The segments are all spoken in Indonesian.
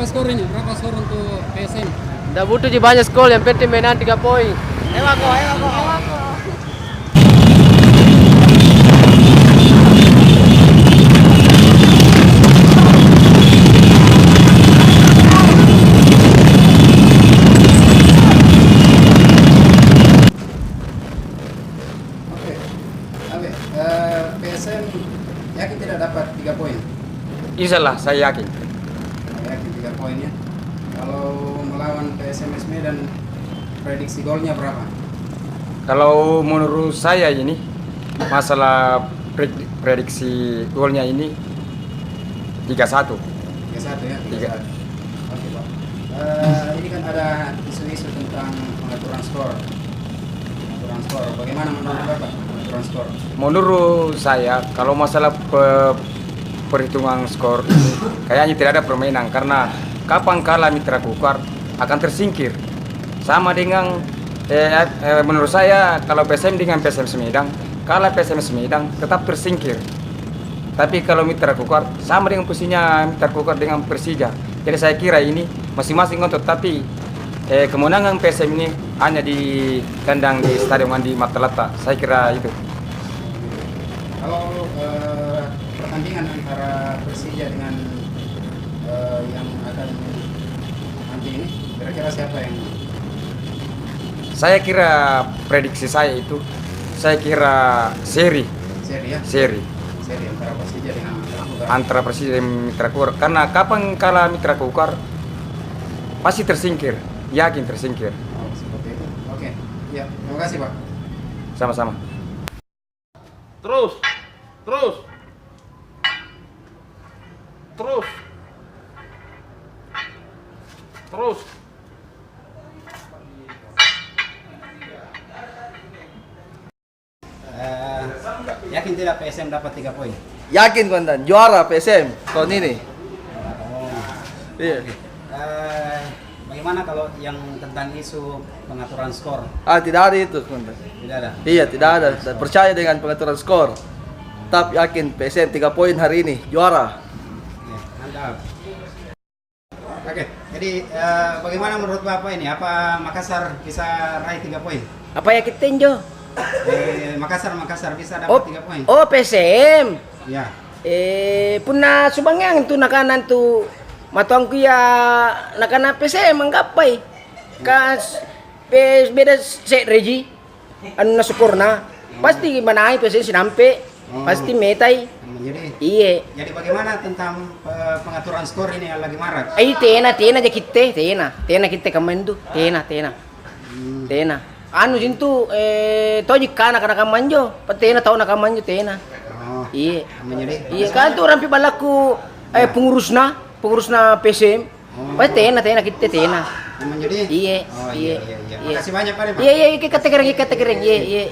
Berapa skor ini? Berapa skor untuk PSM? Nggak butuh banyak skor, yang penting mainan 3 poin. Ayo aku. PSM yakin tidak dapat 3 poin? Insyaallah saya yakin. Yakin 3 poin ya. Kalau melawan PSMS Medan, prediksi golnya berapa? Kalau menurut saya ini masalah prediksi golnya ini 3-1. 3-1 ya. 3-1. Oke, Pak. Ini kan ada isu-isu tentang pengaturan skor. Bagaimana menurut Bapak pengaturan skor? Menurut saya kalau masalah perhitungan skor ini kayaknya tidak ada permainan, karena kapan kalah Mitra Kukar akan tersingkir. Sama dengan menurut saya kalau PSM dengan PSM Semedang, kalah PSM Semedang tetap tersingkir. Tapi kalau Mitra Kukar sama dengan posisinya Mitra Kukar dengan Persija. Jadi saya kira ini masing-masing untuk, tapi kemenangan PSM ini hanya di kandang di Stadion Andi Matalata. Saya kira itu. Kalau pertandingan antara Persija dengan yang akan nanti ini, kira-kira siapa yang? Saya kira prediksi saya itu, saya kira seri ya? Seri Antara Persija dengan Mitra Kukar. Antara Persija dan Mitra Kukar. Karena kapan kalah Mitra Kukar pasti tersingkir, yakin tersingkir. Oh, seperti itu. Oke. Ya, terima kasih, Pak. Sama-sama. Terus. Yakin tidak PSM dapat 3 poin? Yakin Komandan, juara PSM tahun ini. Iya. Bagaimana kalau yang tentang isu pengaturan skor? Tidak ada itu Komandan. Tidak ada. Iya, tidak ada. Saya percaya dengan pengaturan skor. Tetap yakin PSM 3 poin hari ini, juara. Ya, mantap. Oke, jadi bagaimana menurut Bapak ini? Apa Makassar bisa raih 3 poin? Apa ya kita tinjo? Makassar bisa dapat 3 poin. Oh PSM. Ya. Puna subangang tu nakanan tu matuangku ya nakana PSM manggapai. Kas beda set reji. Anu na syukurna. Pasti manai PSM sinampe. Pasti metai. Jadi Iya. Jadi bagaimana tentang pengaturan skor ini yang lagi marak? Tena aja kita, tena kita kamen tu, tena. Anu jintu toji kana kamanjo, patena tahu nak kamanjo tena. Oh. Iya. Menjadi. Iya kan tu orang pi balaku pengurusna PSM. Pasti tena kita tena. Menjadi. Iya. Oh, Iya. Terima kasih banyak Pak. Iya, kita kering. Iya.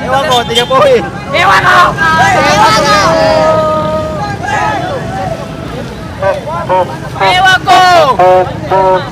Ewan ko, 3 poin. Ewan ko! Ewan ko!